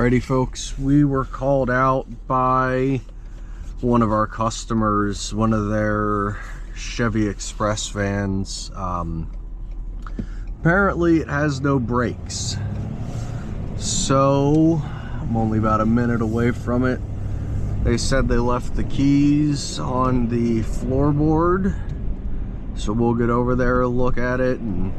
Alrighty folks, we were called out by one of our customers, one of their Chevy Express vans. Apparently it has no brakes. So I'm only about a minute away from it. They said they left the keys on the floorboard. So we'll get over there, look at it, and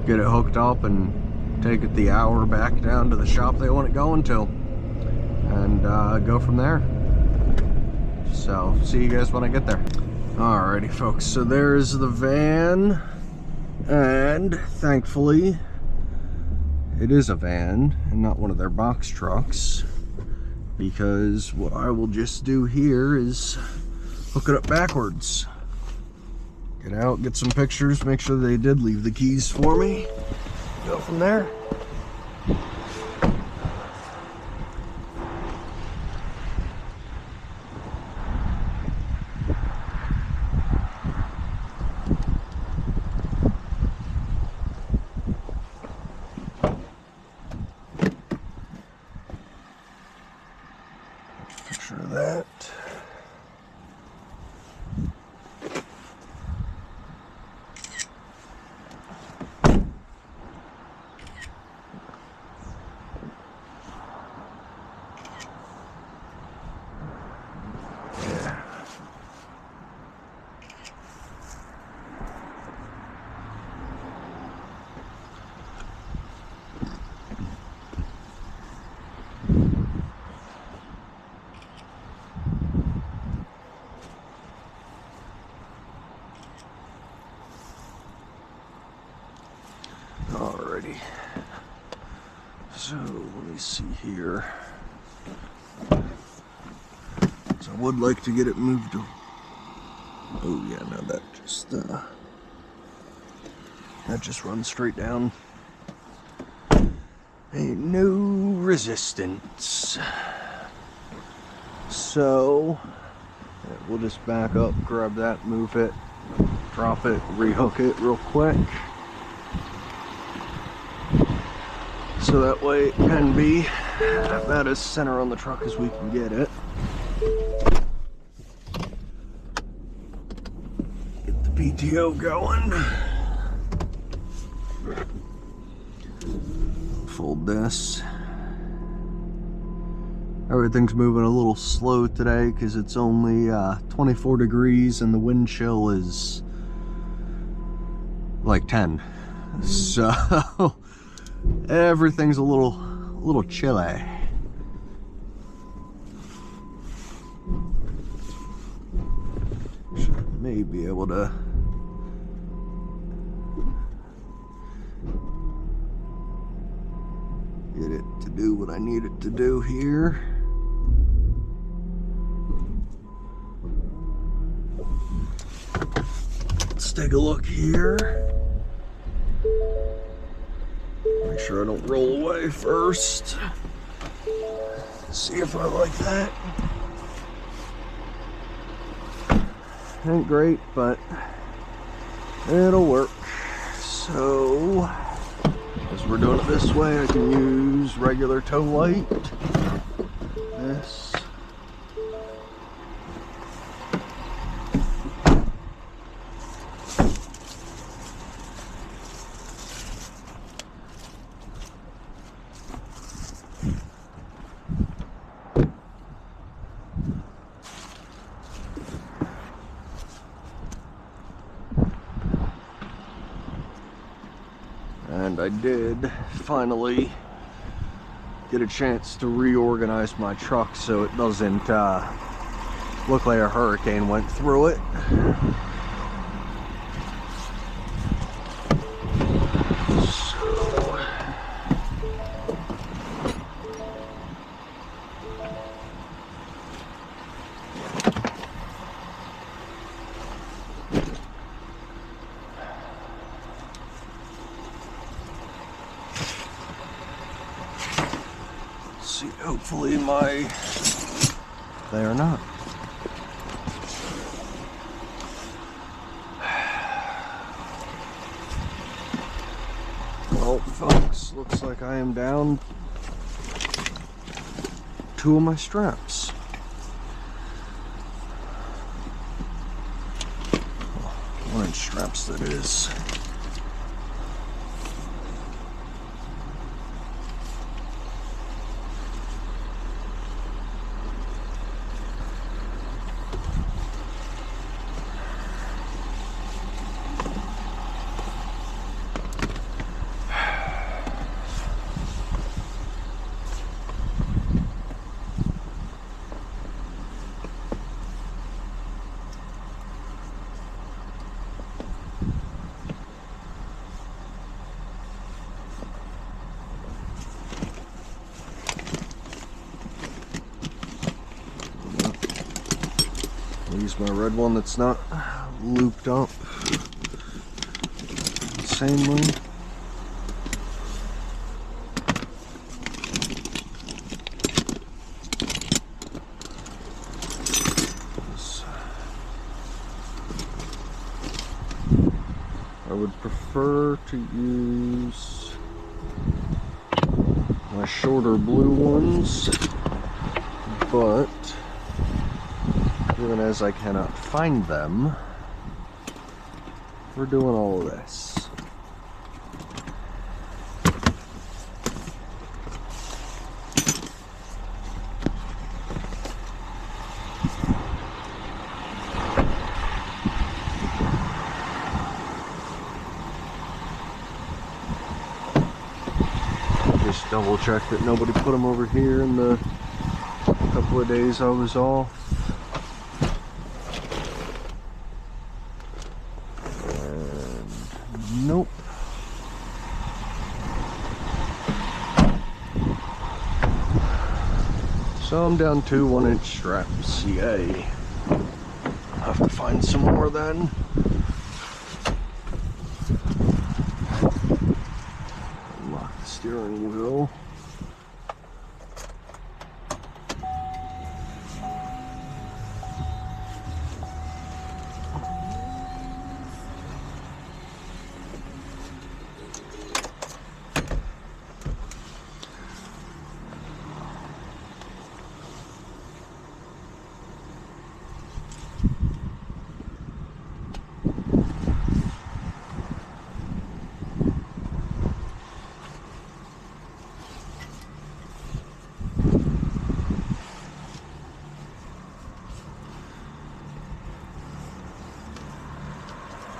get it hooked up and take it the hour back down to the shop they want it going to, and go from there. So see you guys when I get there. Alrighty folks, so there's the van, and thankfully it is a van and not one of their box trucks, because what I will just do here is hook it up backwards. Get out, get some pictures, make sure they did leave the keys for me. Go from there. Picture of that. Alrighty, so let me see here. So I would like to get it moved. Oh yeah, no, that just runs straight down. Ain't no resistance. So yeah, we'll just back up, grab that, move it, drop it, rehook it real quick. So that way it can be about as center on the truck as we can get it. Get the PTO going. Fold this. Everything's moving a little slow today because it's only 24 degrees and the wind chill is like 10. So everything's a little chilly. May be able to get it to do what I need it to do here. Let's take a look here. Make sure I don't roll away first. See if I like that. Ain't great, but it'll work. So, as we're doing it this way, I can use regular tow light. This. And I did finally get a chance to reorganize my truck so it doesn't look like a hurricane went through it. See, hopefully they are not. Well, folks, looks like I am down 2 of my straps. 1-inch straps, that is. Use my red one that's not looped up insanely. I would prefer to use my shorter blue ones, but even as I cannot find them, we're doing all of this. Just double check that nobody put them over here in the couple of days I was off. Nope. So I'm down 2 1-inch straps. Yay. I'll have to find some more then. Unlock the steering wheel.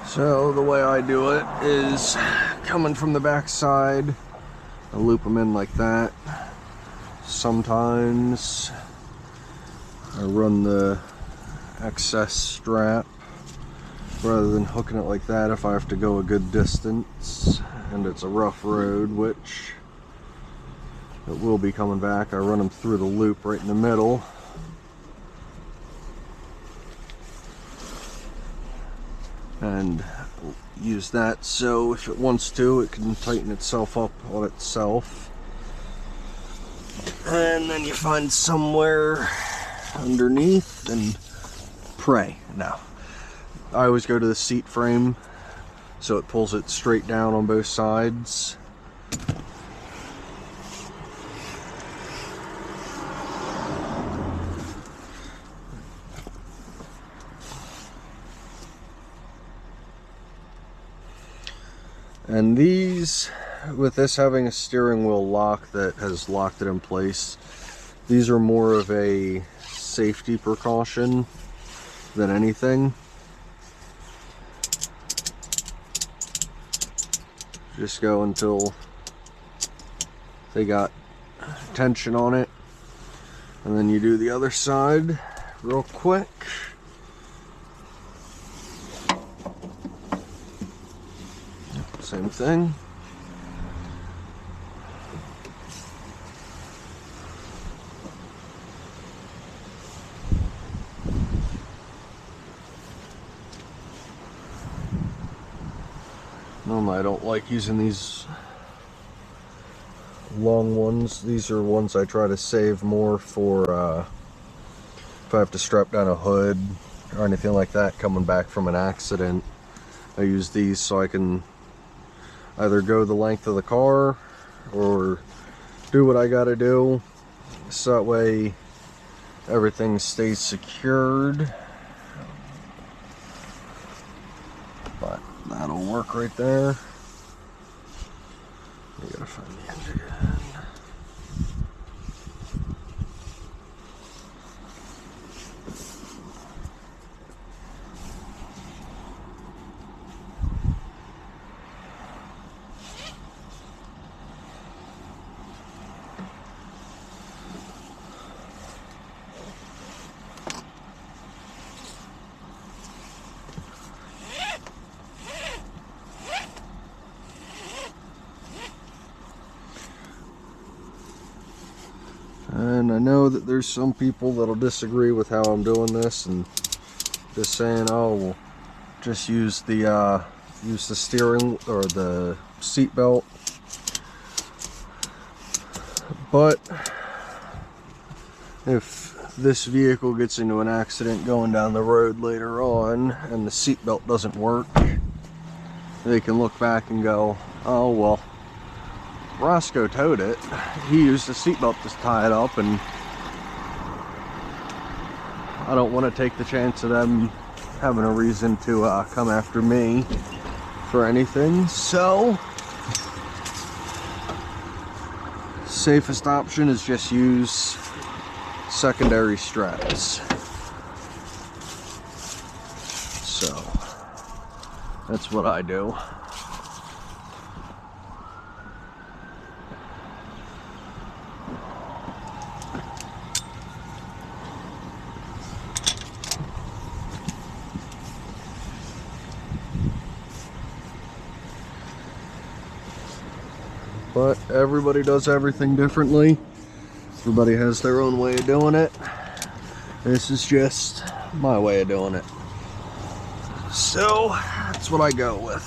So the way I do it is coming from the back side, I loop them in like that. Sometimes I run the excess strap rather than hooking it like that if I have to go a good distance and it's a rough road, which it will be coming back. I run them through the loop right in the middle. And use that so if it wants to, it can tighten itself up on itself. And then you find somewhere underneath and pray. Now, I always go to the seat frame so it pulls it straight down on both sides. And these, with this having a steering wheel lock that has locked it in place, these are more of a safety precaution than anything. Just go until they got tension on it, and then you do the other side real quick. Same thing. Normally I don't like using these long ones. These are ones I try to save more for if I have to strap down a hood or anything like that coming back from an accident. I use these so I can either go the length of the car or do what I gotta do so that way everything stays secured. But that'll work right there. You gotta find the engine. And I know that there's some people that'll disagree with how I'm doing this and just saying, oh, well, just use the steering or the seat belt. But if this vehicle gets into an accident going down the road later on and the seat belt doesn't work, they can look back and go, oh, well, Roscoe towed it. He used the seatbelt to tie it up, and I don't want to take the chance of them having a reason to come after me for anything. So, safest option is just use secondary straps. So, that's what I do. But everybody does everything differently. Everybody has their own way of doing it. This is just my way of doing it. So that's what I go with.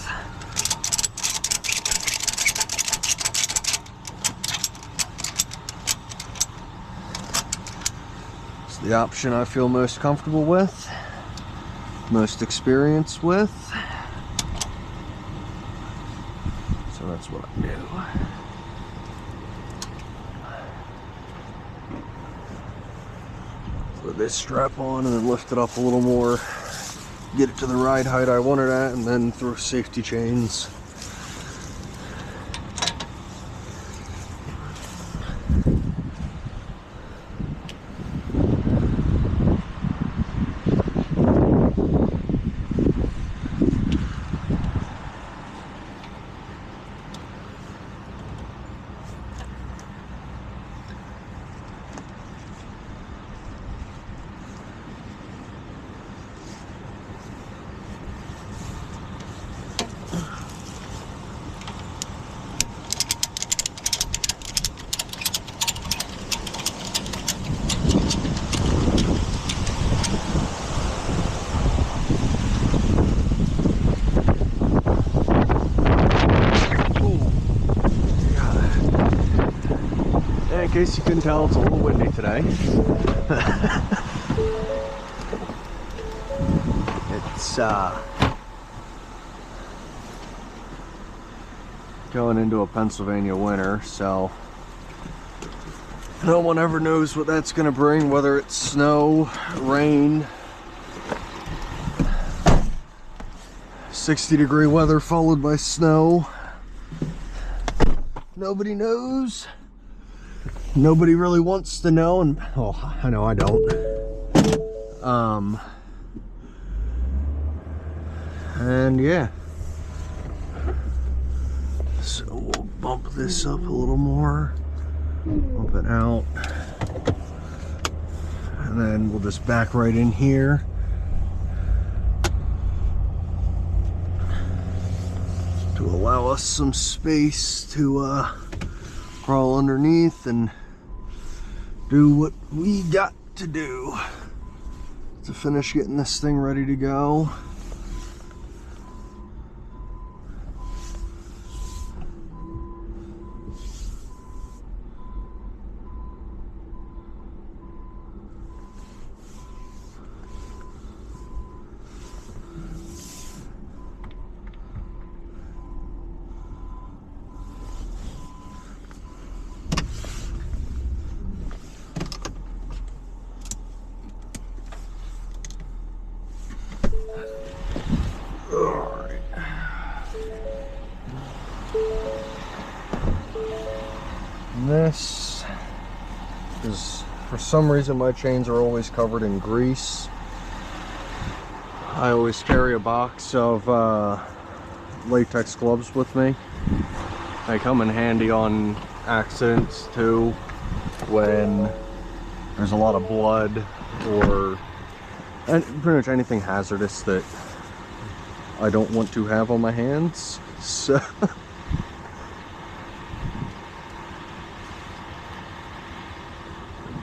It's the option I feel most comfortable with, most experienced with. So that's what I do. Put this strap on and then lift it up a little more, get it to the ride height I want it at, and then throw safety chains. In case you couldn't tell, it's a little windy today. It's going into a Pennsylvania winter, so no one ever knows what that's going to bring, whether it's snow, rain, 60-degree weather followed by snow. Nobody knows. Nobody really wants to know, and well, I know I don't. And yeah, so we'll bump this up a little more, bump it out, and then we'll just back right in here. To allow us some space to crawl underneath and do what we got to do to finish getting this thing ready to go. And this is, for some reason, my chains are always covered in grease. I always carry a box of latex gloves with me. They come in handy on accidents too, when there's a lot of blood or pretty much anything hazardous that I don't want to have on my hands. So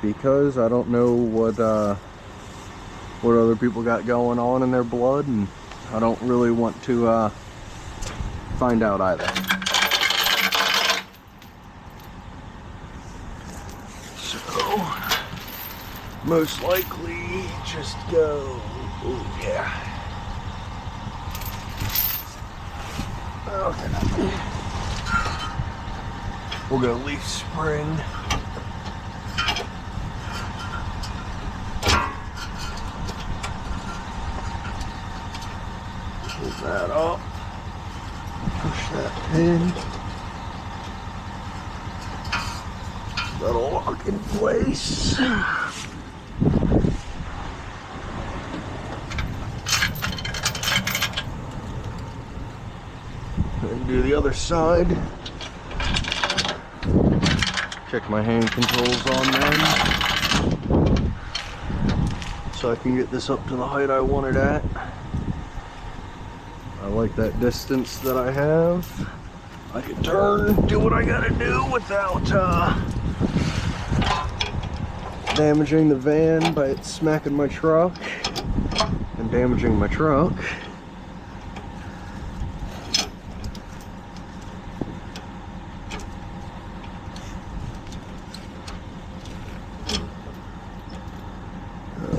because I don't know what other people got going on in their blood, and I don't really want to find out either. So most likely just go, oh yeah. Okay. We'll go leaf spring. Pull that up. Push that pin. That'll lock in place. And do the other side. Check my hand controls on them, so I can get this up to the height I want it at. I like that distance that I have. I can turn, do what I gotta do without damaging the van by it smacking my truck and damaging my truck.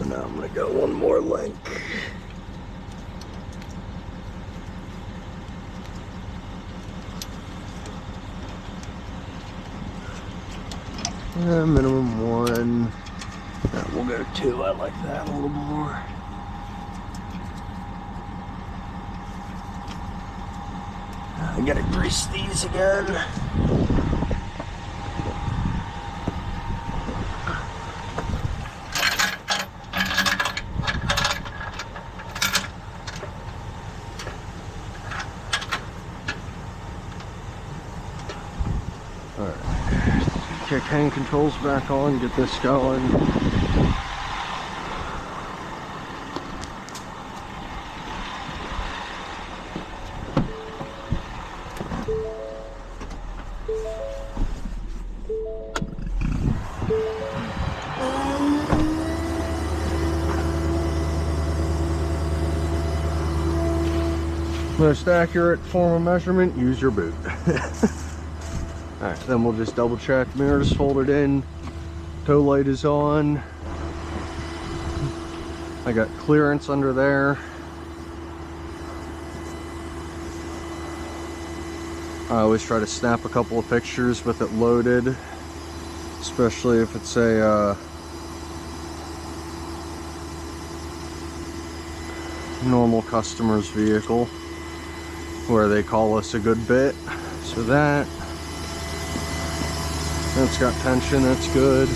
Now I'm gonna go one more link. Minimum one. We'll go two. I like that a little more. I gotta grease these again. Kick hand controls back on, get this going. Most accurate form of measurement, use your boot. Alright, then we'll just double check. Mirrors folded in, tow light is on. I got clearance under there. I always try to snap a couple of pictures with it loaded, especially if it's a normal customer's vehicle where they call us a good bit. So that's got tension, that's good.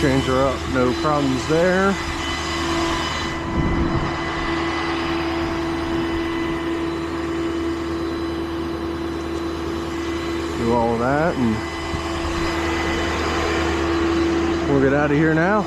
Change her up, no problems there. Do all of that and we'll get out of here now.